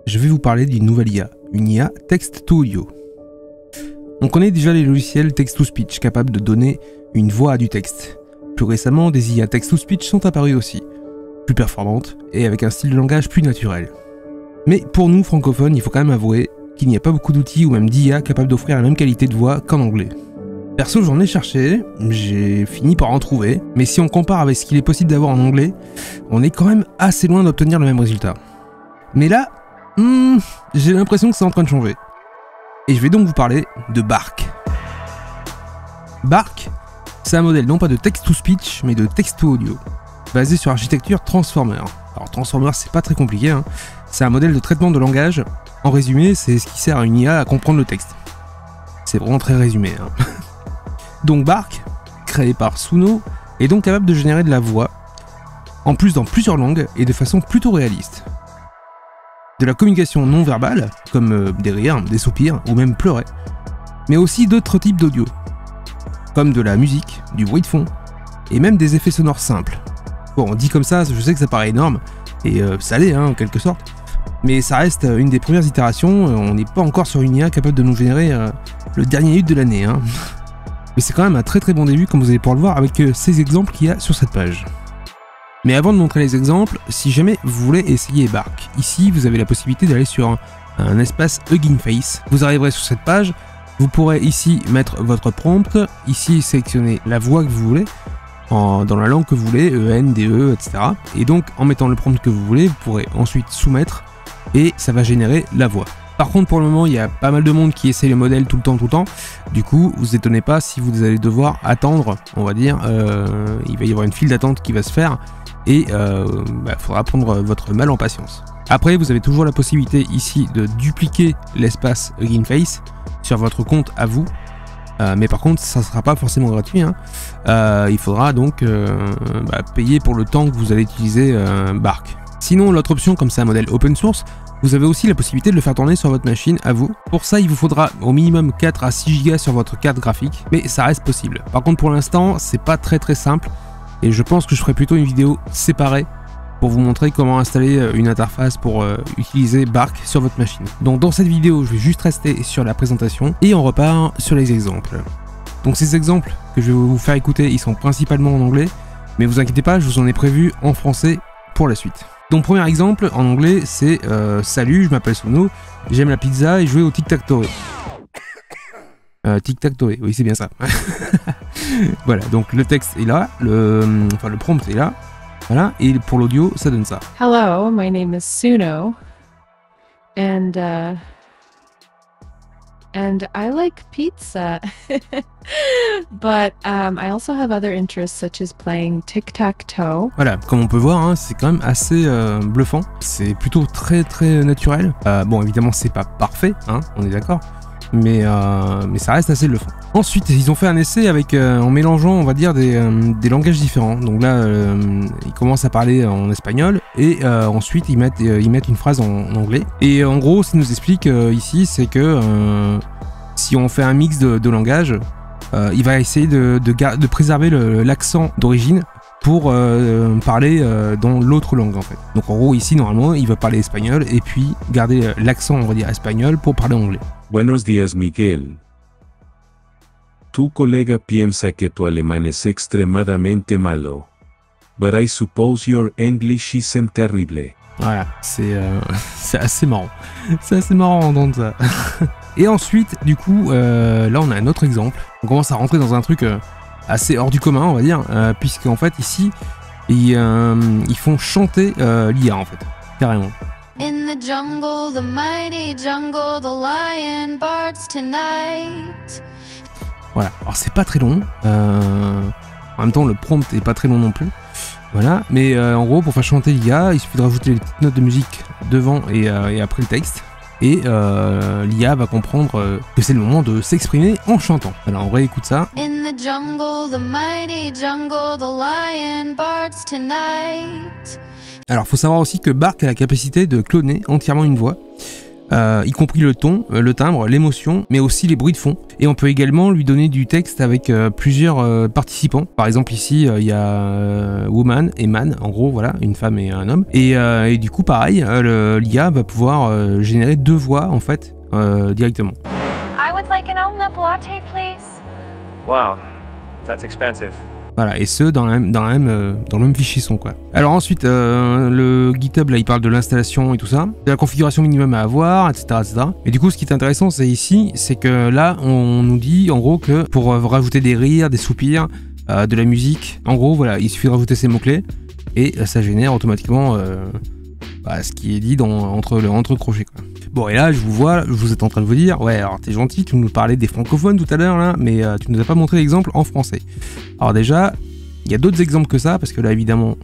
je vais vous parler d'une nouvelle IA, une IA text-to-audio. On connaît déjà les logiciels text-to-speech capables de donner une voix à du texte. Plus récemment, des IA text-to-speech sont apparues aussi, plus performantes et avec un style de langage plus naturel. Mais pour nous francophones, il faut quand même avouer qu'il n'y a pas beaucoup d'outils ou même d'IA capables d'offrir la même qualité de voix qu'en anglais. Perso, j'en ai cherché, j'ai fini par en trouver, mais si on compare avec ce qu'il est possible d'avoir en anglais, on est quand même assez loin d'obtenir le même résultat. Mais là, j'ai l'impression que c'est en train de changer. Et je vais donc vous parler de Bark. Bark, c'est un modèle non pas de text-to-speech, mais de text-to-audio, basé sur l'architecture Transformer. Alors Transformer, c'est pas très compliqué, hein. C'est un modèle de traitement de langage. En résumé, c'est ce qui sert à une IA à comprendre le texte. C'est vraiment très résumé, hein. Donc Bark, créé par Suno, est donc capable de générer de la voix, en plus dans plusieurs langues et de façon plutôt réaliste. De la communication non verbale, comme des rires, des soupirs ou même pleurer, mais aussi d'autres types d'audio, comme de la musique, du bruit de fond, et même des effets sonores simples. Bon, dit comme ça, je sais que ça paraît énorme, et ça l'est, hein, en quelque sorte, mais ça reste une des premières itérations, on n'est pas encore sur une IA capable de nous générer le dernier hit de l'année, hein. Mais c'est quand même un très très bon début, comme vous allez pouvoir le voir avec ces exemples qu'il y a sur cette page. Mais avant de montrer les exemples, si jamais vous voulez essayer Bark, ici vous avez la possibilité d'aller sur un espace Hugging Face. Vous arriverez sur cette page, vous pourrez ici mettre votre prompt, ici sélectionner la voix que vous voulez, dans la langue que vous voulez, EN, DE, etc. Et donc en mettant le prompt que vous voulez, vous pourrez ensuite soumettre et ça va générer la voix. Par contre, pour le moment, il y a pas mal de monde qui essaie le modèle tout le temps. Du coup, vous étonnez pas si vous allez devoir attendre, on va dire, il va y avoir une file d'attente qui va se faire et faudra prendre votre mal en patience. Après, vous avez toujours la possibilité ici de dupliquer l'espace Hugging Face sur votre compte à vous. Mais par contre, ça ne sera pas forcément gratuit, hein. Il faudra donc payer pour le temps que vous allez utiliser Bark. Sinon, l'autre option, comme c'est un modèle open source, vous avez aussi la possibilité de le faire tourner sur votre machine à vous. Pour ça, il vous faudra au minimum 4 à 6 Go sur votre carte graphique, mais ça reste possible. Par contre, pour l'instant, c'est pas très simple, et je pense que je ferai plutôt une vidéo séparée pour vous montrer comment installer une interface pour utiliser Bark sur votre machine. Donc dans cette vidéo, je vais juste rester sur la présentation, et on repart sur les exemples. Donc ces exemples que je vais vous faire écouter, ils sont principalement en anglais, mais vous inquiétez pas, je vous en ai prévu en français pour la suite. Donc premier exemple en anglais c'est salut, je m'appelle Suno, j'aime la pizza et jouer au tic-tac-toe. Tic-tac-toe, oui c'est bien ça. Voilà, donc le texte est là, le prompt est là, voilà, et pour l'audio ça donne ça. Hello, my name is Suno, and I like pizza, but I also have other interests such as playing tic-tac-toe. Voilà, comme on peut voir, hein, c'est quand même assez bluffant. C'est plutôt très naturel. Bon, évidemment, c'est pas parfait, hein, on est d'accord, mais ça reste assez bluffant. Ensuite, ils ont fait un essai avec en mélangeant, on va dire, des langages différents. Donc là, ils commencent à parler en espagnol et ensuite ils mettent une phrase en anglais. Et en gros, ce qu'ils nous expliquent ici, c'est que si on fait un mix de langages, il va essayer de préserver l'accent d'origine pour parler dans l'autre langue en fait. Donc en gros ici normalement il va parler espagnol et puis garder l'accent on va dire espagnol pour parler anglais. Buenos días Miguel. Tu colega piensa que tu alemán es extremadamente malo. But I suppose your English isn't terrible. Voilà, c'est assez marrant. C'est assez marrant d'entendre ça. Et ensuite, du coup, là on a un autre exemple. On commence à rentrer dans un truc assez hors du commun, on va dire, puisqu'en fait ici, ils font chanter l'IA en fait, carrément. In the jungle, the mighty jungle, the lion barks tonight. Voilà, alors c'est pas très long, en même temps le prompt est pas très long non plus, voilà, mais en gros pour faire chanter l'IA, il suffit de rajouter les petites notes de musique devant et après le texte, et l'IA va comprendre que c'est le moment de s'exprimer en chantant. Alors on réécoute ça. In the jungle, the mighty jungle, the lion barks tonight. Alors faut savoir aussi que Bark a la capacité de cloner entièrement une voix. y compris le ton, le timbre, l'émotion, mais aussi les bruits de fond. Et on peut également lui donner du texte avec plusieurs participants. Par exemple ici, il y a woman et man, en gros, voilà, une femme et un homme. Et du coup, pareil, l'IA va pouvoir générer 2 voix, en fait, directement. I would like an omelette latte, please. Wow, that's expensive. Voilà, et ce, dans le même fichier son, quoi. Alors ensuite, le GitHub, là, il parle de l'installation et tout ça, de la configuration minimum à avoir, etc., etc. Et du coup, ce qui est intéressant, c'est ici, c'est que là, on nous dit, en gros, que pour rajouter des rires, des soupirs, de la musique, en gros, voilà, il suffit de rajouter ces mots-clés, et ça génère automatiquement ce qui est dit entre crochets, quoi. Bon, et là, je vous êtes en train de vous dire, ouais, alors t'es gentil, tu nous parlais des francophones tout à l'heure, là, mais tu nous as pas montré l'exemple en français. Alors déjà, il y a d'autres exemples que ça, parce que là, évidemment,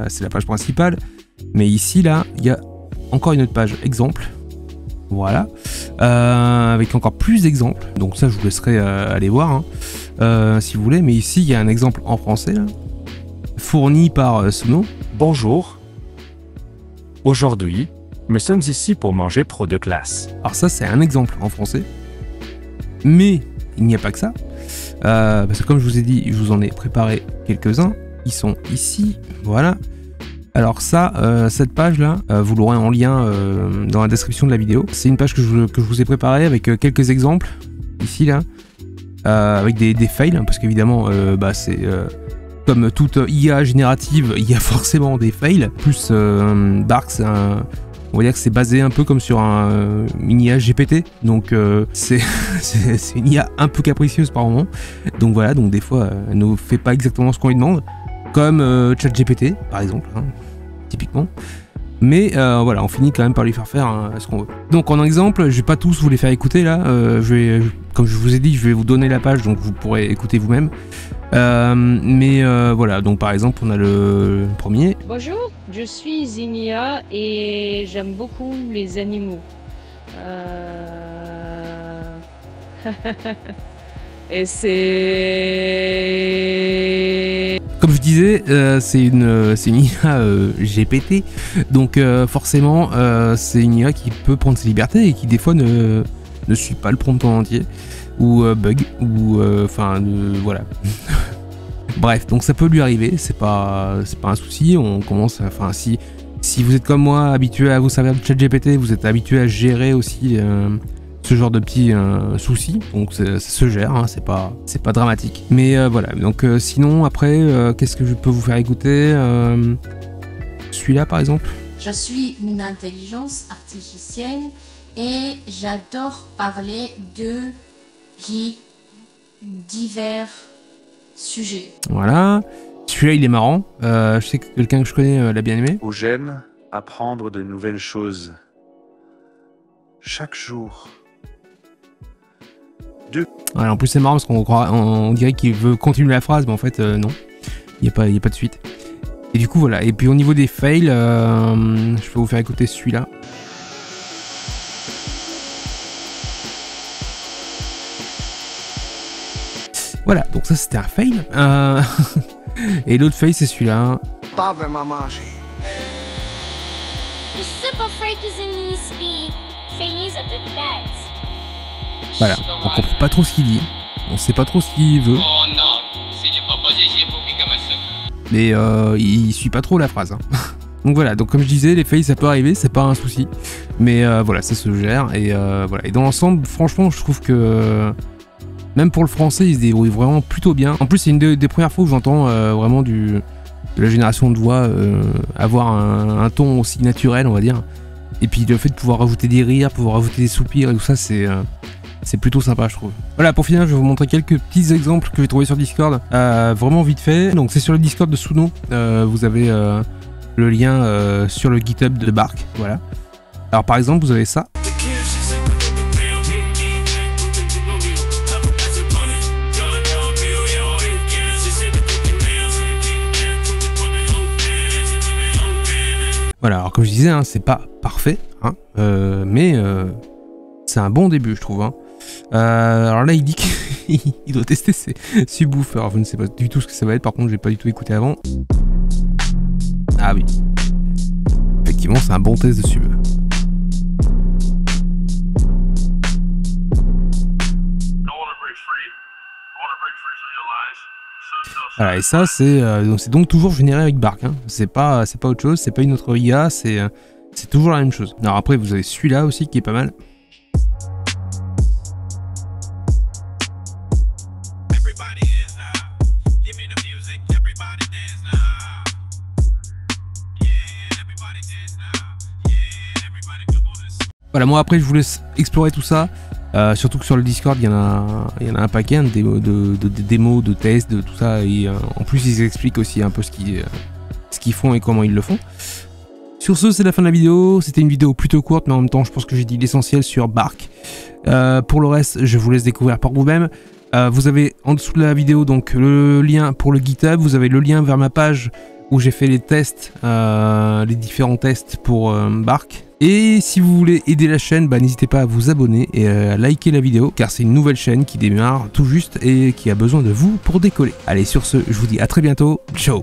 c'est la page principale, mais ici, là, il y a encore une autre page exemple, voilà, avec encore plus d'exemples, donc ça, je vous laisserai aller voir, hein, si vous voulez, mais ici, il y a un exemple en français, là, fourni par Suno. Bonjour. Aujourd'hui, nous sommes ici pour manger pro de classe. Alors ça, c'est un exemple en français. Mais il n'y a pas que ça. Parce que comme je vous ai dit, je vous en ai préparé quelques-uns. Ils sont ici, voilà. Alors ça, cette page-là, vous l'aurez en lien dans la description de la vidéo. C'est une page que je vous ai préparée avec quelques exemples, ici, là. Avec des fails, hein, parce qu'évidemment, c'est... comme toute IA générative, il y a forcément des fails. Plus Barks, on va dire que c'est basé un peu comme sur une IA GPT. Donc c'est une IA un peu capricieuse par moment. Donc voilà, donc des fois, elle ne fait pas exactement ce qu'on lui demande. Comme ChatGPT, par exemple, hein, typiquement. Mais voilà, on finit quand même par lui faire faire ce qu'on veut. Donc en exemple, je vais pas tous vous les faire écouter là. Comme je vous ai dit, je vais vous donner la page, donc vous pourrez écouter vous-même. Voilà, donc par exemple, on a le premier. Bonjour, je suis Zinia et j'aime beaucoup les animaux. Et c'est... Comme je disais, c'est une IA GPT, donc forcément, c'est une IA qui peut prendre ses libertés et qui des fois ne suit pas le prompt en entier, ou bug, ou voilà. Bref, donc ça peut lui arriver, c'est pas un souci. On commence, si vous êtes comme moi habitué à vous servir de ChatGPT, vous êtes habitué à gérer aussi ce genre de petits soucis, donc ça se gère, hein, c'est pas dramatique. Mais voilà, donc sinon après, qu'est-ce que je peux vous faire écouter, celui-là par exemple. Je suis une intelligence artificielle et j'adore parler de divers sujets. Voilà, celui-là il est marrant, je sais que quelqu'un que je connais l'a bien aimé. J'aime apprendre de nouvelles choses chaque jour. Voilà, en plus c'est marrant parce on dirait qu'il veut continuer la phrase, mais en fait non, il n'y a pas de suite. Et du coup voilà, et puis au niveau des fails, je peux vous faire écouter celui-là. Voilà, donc ça c'était un fail. Et l'autre fail c'est celui-là. Pas vraiment manger. The super freak is in these speed. Thingies are the best. Voilà, on comprend pas trop ce qu'il dit, on sait pas trop ce qu'il veut. Mais il suit pas trop la phrase. Hein. Donc voilà, donc comme je disais, les fails ça peut arriver, c'est pas un souci. Mais voilà, ça se gère. Et voilà. Et dans l'ensemble, franchement, je trouve que même pour le français, il se débrouille vraiment plutôt bien. En plus, c'est une des premières fois où j'entends vraiment de la génération de voix avoir un ton aussi naturel, on va dire. Et puis le fait de pouvoir rajouter des rires, pouvoir rajouter des soupirs et tout ça, c'est plutôt sympa, je trouve. Voilà, pour finir, je vais vous montrer quelques petits exemples que j'ai trouvés sur Discord, vraiment vite fait. Donc c'est sur le Discord de Suno, vous avez le lien sur le GitHub de Bark, voilà. Alors par exemple, vous avez ça. Voilà, alors comme je disais, hein, c'est pas parfait, hein, mais c'est un bon début, je trouve. Hein. Alors là, il dit qu'il doit tester ses subwoofers. Je ne sais pas du tout ce que ça va être, par contre, j'ai pas du tout écouté avant. Ah oui. Effectivement, c'est un bon test de sub. Voilà, et ça c'est donc toujours généré avec Bark, hein. C'est pas autre chose, c'est pas une autre IA, c'est toujours la même chose. Alors après vous avez celui-là aussi qui est pas mal. Voilà, moi après je vous laisse explorer tout ça, surtout que sur le Discord il y en a un paquet hein, de démos, de tests, de tout ça, et en plus ils expliquent aussi un peu ce qu'ils font et comment ils le font. Sur ce, c'est la fin de la vidéo. C'était une vidéo plutôt courte, mais en même temps je pense que j'ai dit l'essentiel sur Bark. Pour le reste, je vous laisse découvrir par vous-même. Vous avez en dessous de la vidéo donc le lien pour le GitHub, vous avez le lien vers ma page où j'ai fait les tests, les différents tests pour Bark. Et si vous voulez aider la chaîne, n'hésitez pas à vous abonner et à liker la vidéo, car c'est une nouvelle chaîne qui démarre tout juste et qui a besoin de vous pour décoller. Allez, sur ce, je vous dis à très bientôt, ciao.